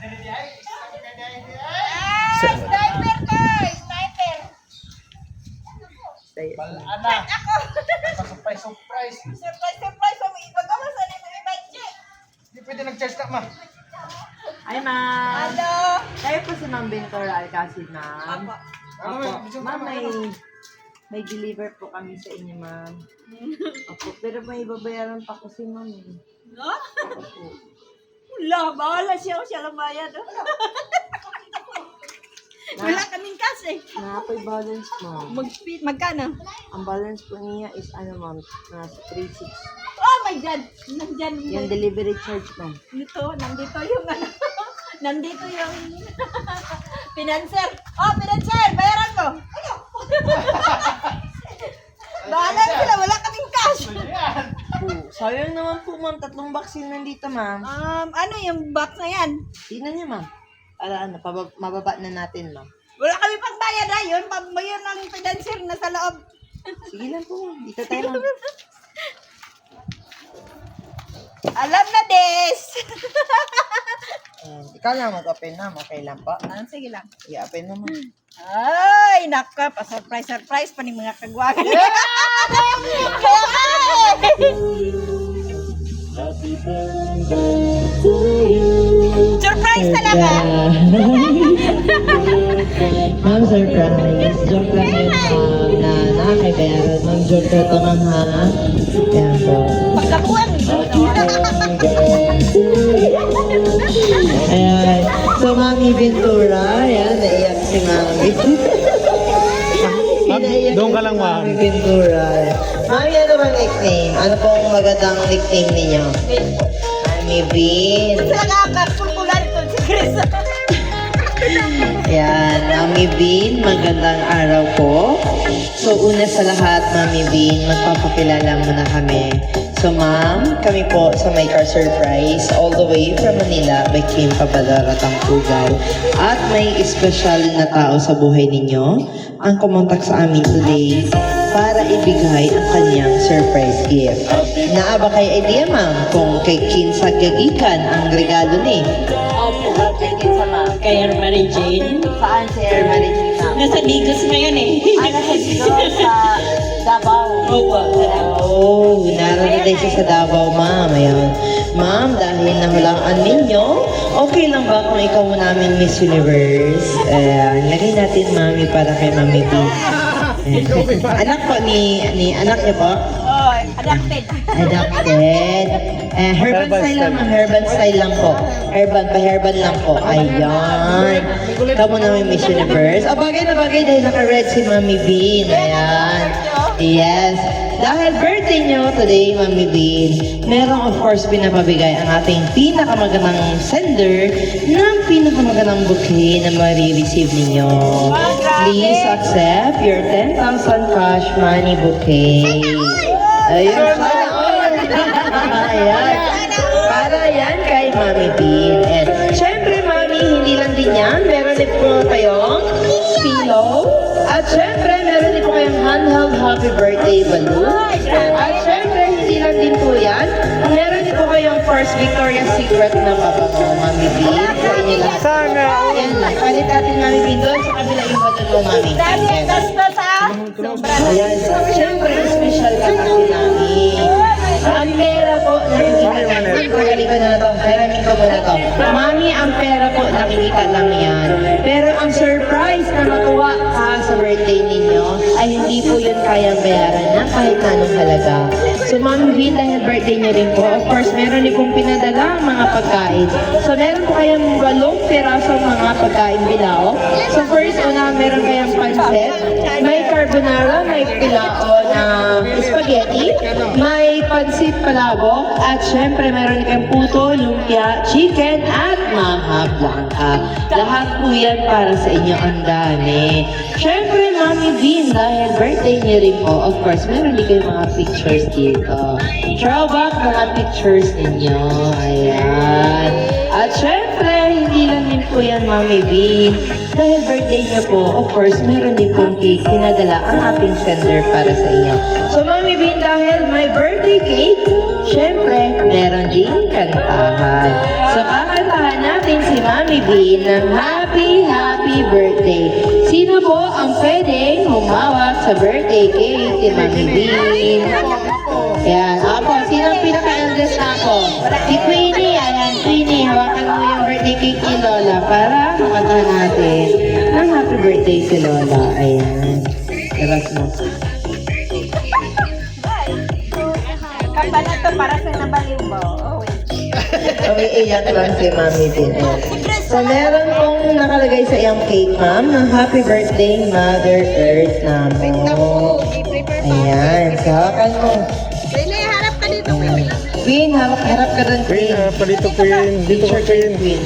Sniper ko! Sniper! Ana. Ako! Surprise. Surprise! Ibagawa sa nito may budget! Hindi pwede nag-charge na, ma. Ay, ma'am. Hello! Kayo po si Ma'am Ventura Alcacid, ma'am. Apa. Opo. Ma'am, may deliver po kami sa inyo, ma'am. Opo. Pero may babayaran pa kasi, ma'am. No? Opo. Wala, bahala siya lang bayad. Wala kaming kasi. Nakapay balance, ma'am. Magkano? Ang balance po niya is, ma'am, nasa 3,600. Oh my God! Nandyan. Yung delivery charge, ma'am. Nandito yung nandito yung financer. Oh, financer! Bayaran mo! Bahala sila, wala kaming cash. Po. Sayang naman po, ma'am. 3 vaccine nandito, ma'am. Ano yung box na yan? Tingnan niyo, ma'am. Para mababa na natin, ma'am. Wala kami pang bayad ha, yun. Pagbayan ng financer na sa loob. Sige lang po, ma'am. Dito tayo, ma'am. Alam na, Des! Ikaw lang mag-open na, okay lang po. Sige lang. I-open mo, ma'am. Ay, naka, pa-surprise pa ni mga kagwagan. Kaya nga surprise talaga! Ma'am, surprise. Joke lang yun, ma'am. Na nakakaibayaran. Ma'am, joke na ito, ma'am, ha? Ayan po. Pagkakuan. Ayan. So, Mami Ventura, ayan, naiyak si Mami. Doon ka lang, ma'am. Mami Ventura. Mami, ano bang nickname? Ano pong magandang nickname ninyo? Mami Vin. Sila nakakakulkulan ito si Chris. Ayan, Mami Vin, magandang araw po. So, una sa lahat, Mami Vin, magpapakilala muna kami. So, ma'am, kami po sa My Car Surprise, all the way from Manila, by Kim Papadora, Tampugaw. At may espesyal na tao sa buhay ninyo ang kumontak sa amin today para ibigay ang kanyang surprise gift. Naaba kay idea, ma'am, kung kay Kinsa gagikan ang regalo ni? Opo, kay Kinsa, ma'am. Kay Mary Jane. Saan si Air Mary Jane, ma'am? Nasa Digos ngayon eh. Nasa dito sa Davao. Opo. Oh, naroon din siya sa Davao, ma'am. Ayan. Ma'am, dahil nahulaan ninyo, okay lang ba kung ikaw mo namin Miss Universe? Lagay natin, mami, para kay Mami B. Anak po ni anak niya po? Oh, adapted. Adopted. Herban style lang, ma'am. Herban style lang po. Herban lang po. Ayan. Kamu namin Miss Universe. Oh, bagay na bagay dahil naka-red si Mami Bean. Ayan. Yes. Dahil birthday nyo today, Mami Bean, merong of course pinapabigay ang ating pinakamagandang sender ng pinakamagandang bouquet na marireceive ninyo. Please accept your 10,000 cash money bouquet. Ayun, sana all. Ayan. Para yan kay Mami Bean. And syempre, Mami, hindi lang din yan. Meron din po kayong pillow. At syempre, meron din po kayong handheld happy birthday balloon. At syempre, hindi lang din po yan. Meron din po kayong first Victoria's Secret na pabango, Mami Bean. Sa inyo lahat. Sana. Ayan, palit natin, Mami Bean. Doon sa kabila yung balloon mo, Mami. Dami Ayan. ang gastos ha. Sobra na. Ayan, so, syempre, special ka kasi namin. Ang pera po, nakikita lang. Pagaling ko na to. Hiramin ko muna to. Mami, ang pera po, nakikita lang yan. Pero ang surprise na matuwa ka sa birthday ninyo, ay hindi po yun kayang bayaran na kahit anong halaga. So, Mami Vin, dahil birthday niyo rin po, of course, meron din pong pinadala ang mga pagkain. So, meron po kayong 8 pirasong mga pagkain bilao. So, first, una, meron kayong pancit, may carbonara, may bilao na spaghetti, may pansit palabok, at syempre, meron kayong puto, lumpia, chicken, at maha blanca. Lahat po yan para sa inyo, ang dami. Syempre, Mami Vin, dahil birthday niyo rin po, of course, meron din kayong mga pictures dito. Throwback mga pictures ninyo. Ayan. At syempre, hindi lang din po yan, Mami Vin. Dahil birthday niyo po, of course, meron din pong cake. Pinadala ang ating sender para sa inyo. So, Mami Vin, dahil my birthday cake, syempre, meron din kantahan. So, kakanta kantahan natin si Mami B ng Happy Birthday. Sino po ang pwedeng humawak sa birthday cake ni Mami B? Ayan, ako. Sino ang pinaka-eldest na ako? Si Queenie. Ayan, Queenie. Hawakan mo yung birthday cake ni Lola para makantahan natin ng happy birthday si Lola. Ayan. Labas mo. Kamba na to para sa nabaliw mo. Oh, wait. Umiiyak lang si Mami din. So, meron pong nakalagay sa iyong cake, ma'am, ng happy birthday, Mother Earth namin. Ayan. So, hawakan mo. Rene, harap ka dito. Queen, harap ka doon, Queen, Queen. palito Queen. Dito ka Queen. Queen.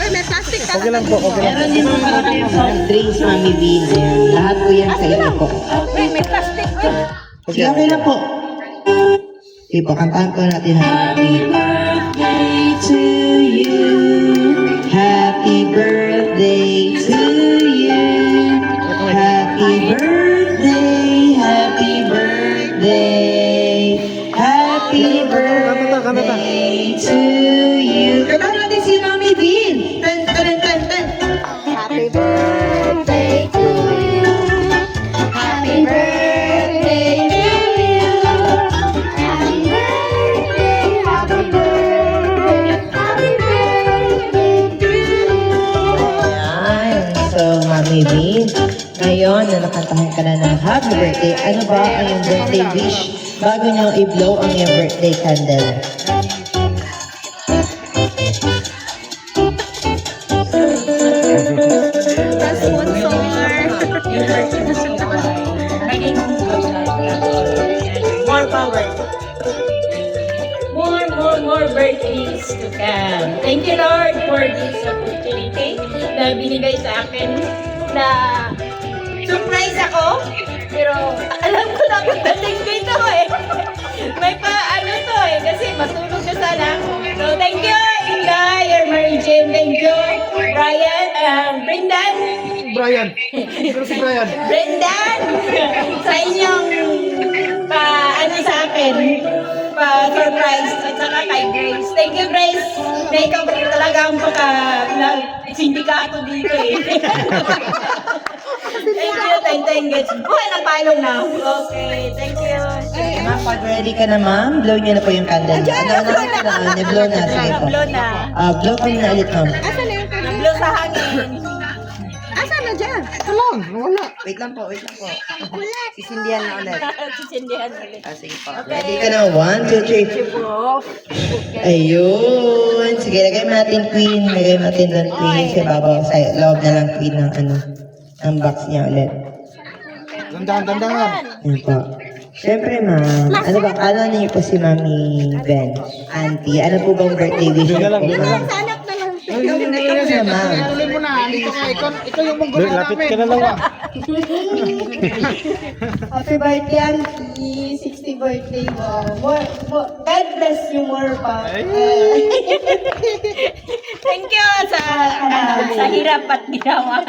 Ay, may plastic ka. Okay lang po, okay lang. Meron din po para kayong soft drinks, Mami Bean. Ayan. Lahat po yan sa inyo po. Okay, may plastic. Sige, okay na po. Sige po, kantahan po natin. Happy birthday to you. Happy birthday to you. Happy birthday, happy birthday. Happy birthday to you. Kantahan natin si Mami Bean. Tan, tan, tan, tan. Happy birthday to you. Happy birthday to you. Happy birthday, happy birthday, happy birthday to you. Ayan. So, Mami Bean, ngayon na nakantahan ka na ng happy birthday, ano ba ang iyong birthday wish bago niyo i-blow ang iyong birthday candle? More power. More birthdays to come. Thank you, Lord, for this opportunity na binigay sa akin na surprise ako. Pero alam ko na pagdating dito eh. May ano to eh. Kasi matulog na sana ako. So thank you, Inday, Mary Jane. Thank you, Brian, Brendan. Brian. Pero si Brian. Brendan, sa inyong ano sa akin, surprise at saka kay Grace. Thank you, Grace. Na ikaw talaga ang sindikato dito eh. Thank you. Buhay na palong na. Okay, thank you. Ma'am, pag ready ka na, ma'am, blow niyo na po yung candle. Blow na. Sige po. Nablo na. Blow ko na ulit, ma'am. Nablo sa hangin. Asa na dyan? Wala. Wait lang po. Sisindihan na ulit. Sisindihan ulit. Sige po. Ready ka na? 1, 2, 3. Ayun. Sige, lagay mo natin Queen. Lagay mo natin doon Queen. Sa babaw. Sa loob na lang Queen ng ang box niya ulit. Dandahan. Yan po. Siyempre, ma'am. Ano ba? Kala niyo po si Mami Ben? Auntie. Ano po bang birthday wish niyo po, ma'am? Anak na lang. Ikaw na, ma'am. Tuloy mo na. Dito ka. Ikaw yung manggulo namin. Lapit ka na lang ah. Happy birthday, Auntie. 60 birthday mo. God bless you more pa. Thank you sa hirap at ginawa.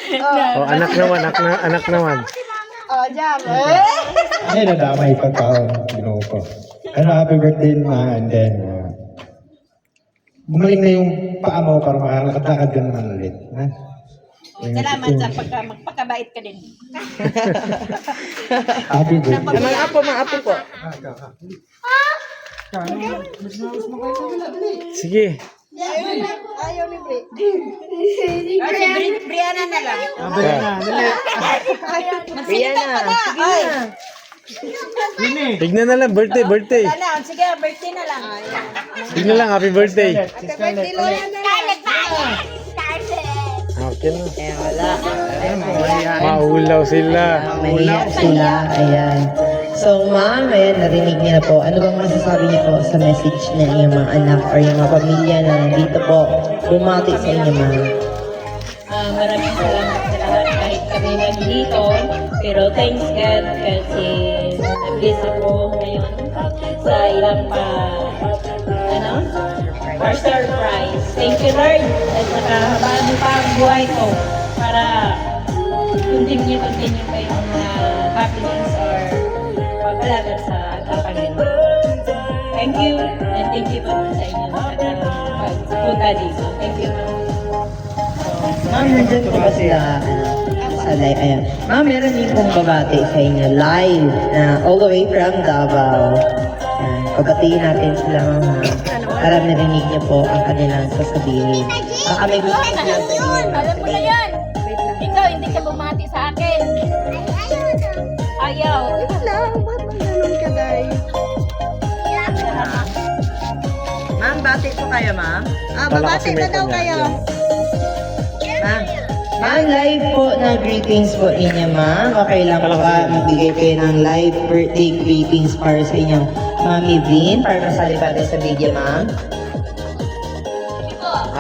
Oh, anak naman. Oh, jam. Ay, nadamay pa taon. Binuo ko. Ano, happy birthday ma. And then, gumaling na yung paa mo para makalakad ka naman ulit. Ha? Salamat sa magpakabait ka din. Happy birthday. Mga apo po. Sige. Ayaw ni Bri. Brianna na lang. Brianna. Ay, Tignan na lang, birthday. wala na. Sige, birthday na lang. Tignan lang, happy birthday. Happy birthday, Lola. Okay na. Eh, wala. Maulaw sila. Mahiya sila. Ayan. So, ma'am, ayan, narinig niyo na po. Ano bang masasabi niyo po sa message na iyong mga anak or yung mga pamilya na nandito po bumati sa inyo, ma'am? Maraming salamat sa lahat kahit kami nandito. Pero thanks God kasi nag-bless ako ngayon sa ilang for surprise. Thank you, Lord. At saka habaan mo pa ang buhay ko para continue kayong happiness or pagpalagan sa Panginoon. Thank you. And thank you po sa inyo pagpunta dito. Thank you. Ma'am, nandyan po ba sila sa live? Ayan. Ma'am, meron din pong babati sa inyo live all the way from Davao. Ayan. Pabatiin natin sila ma'am para narinig niyo po ang kanilang sasabihin. Kami gusto ko lang sa inyo. Alam mo na yan. Ikaw, hindi ka bumati sa akin. Ayaw. Ma'am, bati po kayo ma'am. Babati na daw kayo. Ma'am, live po na greetings po inyo, ma'am. Okay lang po ba magbigay kayo ng live birthday greetings para sa inyong Mami Vin para masali pa rin sa video, ma'am?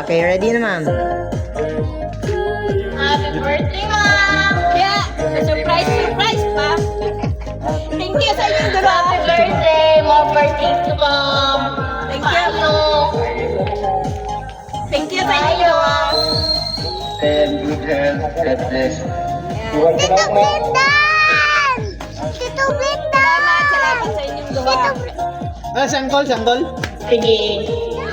Okay, ready na, ma'am? Happy birthday, Mom! Yeah, surprise pa. Thank you sa inyong dalawa. Happy birthday! More birthday to come. Thank you. Thank you sa inyo. And good health, God bless. Tito Blindan! Tito Blindan! Salamat sa inyong dalawa. Sanggol. Sige.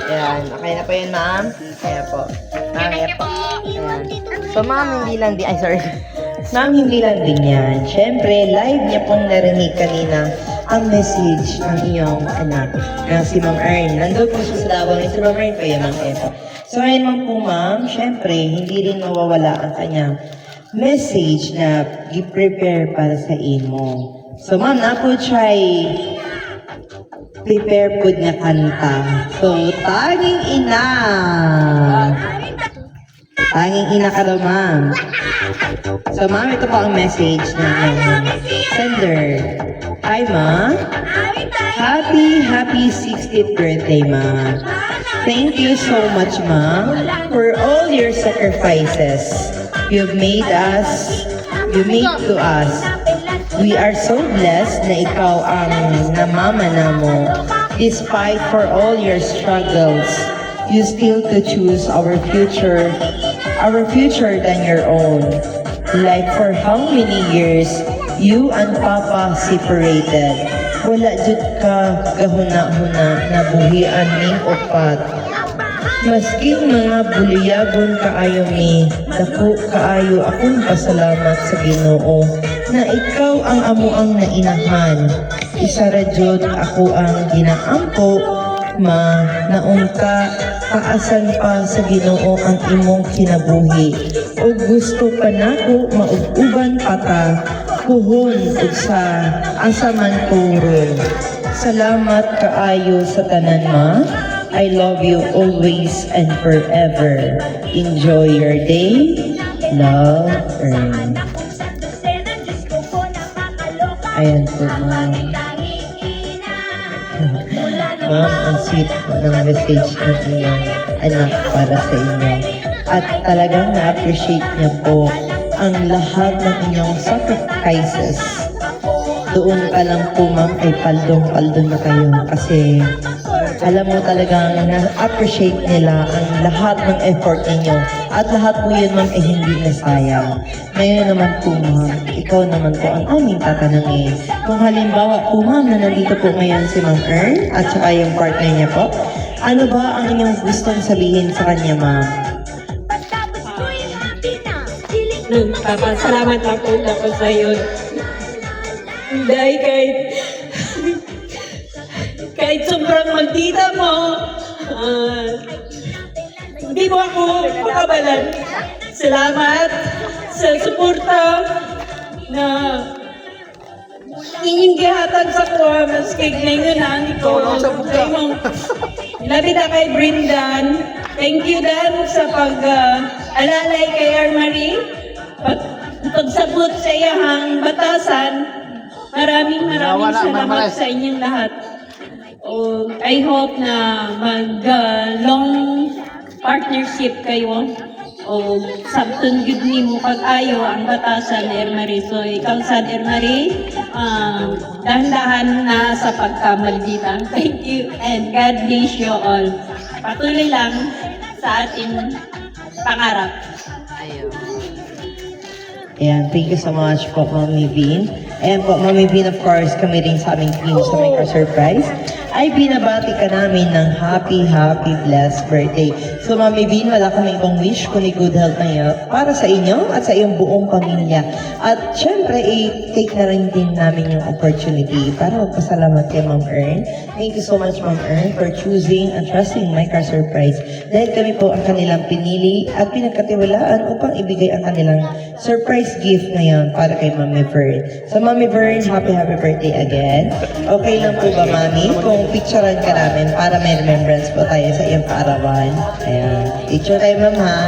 Ayan, okay na po yun, ma'am? Kaya po. Ma'am, Thank you po. ayan. So, ma'am, hindi lang din, Ma'am, hindi lang din yan. Siyempre, live niya pong narinig kanina ang message ng iyong anak na si Ma'am Ern. Nandun po siya sa Davao ni si Ma'am Ern kayo, Ma'am Epo. So, ayun naman po, ma'am, siyempre, hindi rin mawawala ang kanyang message na i-prepare para sa imo. So, ma'am, na po try prepare po nga kanta. So, tanging ina. Tanging ina ka daw, ma'am. So, ma'am, ito po ang message ng sender. Hi, ma. Happy 60th birthday, ma. Thank you so much, ma, for all your sacrifices you've made to us. We are so blessed na ikaw ang namamana mo. Despite for all your struggles, you still to choose our future than your own. Like for how many years, you and Papa separated. Wala jud ka gahuna-huna na buhian ning upat. Masking mga buliyagon kaayo mi, dako kaayo akong pasalamat sa Ginoo na ikaw ang amuang nainahan. Isa ra jud ako ang ginaampo, ma, naong ka kaasan pa sa Ginoo ang imong kinabuhi. O gusto pa nako mauuban pa ta, kuhon ug sa asa man turon. Salamat kaayo sa tanan, ma. I love you always and forever. Enjoy your day. Love, Ern. Ayan po, ma'am. Ma'am, ang sweet ng message ng inyong anak para sa inyo. At talagang na-appreciate niya po ang lahat ng inyong sacrifices. Doon pa lang po, ma'am, ay paldong-paldong na kayo kasi alam mo talagang na-appreciate nila ang lahat ng effort ninyo. At lahat po yun, ma'am, ay hindi nasayang. Ngayon naman po, ma'am, ikaw naman po ang aming tatanungin. Kung halimbawa po, ma'am, na nandito po ngayon si Ma'am Ern at saka yung partner niya po, ano ba ang inyong gustong sabihin sa kanya, ma'am? Nagpapasalamat ako sa iyo. Dahil kahit sobrang magtita mo, hindi mo ako makabalan. Salamat sa suporta na inyong gihatag sa kuha, maski ngayon na ko. Labi na kay Brindan. Thank you, Dan, sa pag-alalay kay Armarie. Pagsabot sa iyahang batasan. Maraming salamat sa inyong lahat. I hope na mag-long partnership kayo. O sabton gud nimo pag-ayo ang batasan ni Ermarie. So ikaw sad Ermarie, dahan-dahan na sa pagkamaldita. Thank you and God bless you all. Patuloy lang sa ating pangarap. Ayan, thank you so much po, Mami Bean. Ayan po, Mami Bean, of course, kami rin sa aming team sa Make Our Surprise. ay binabati ka namin ng happy, blessed birthday. So Mami Vin, wala kami ibang wish kundi good health na yan para sa inyo at sa iyong buong pamilya. At syempre, take na rin din namin yung opportunity para magpasalamat kay Ma'am Ern. Thank you so much, Ma'am Ern, for choosing and trusting My Car Surprise. Dahil kami po ang kanilang pinili at pinagkatiwalaan upang ibigay ang kanilang surprise gift ngayon para kay Mami Vern. So Mami Vern, happy birthday again. Okay lang po ba, Mami, kung picturean ka namin para may remembrance po tayo sa iyong paarawan? Ayan. Picture tayo, Ma'am, ha?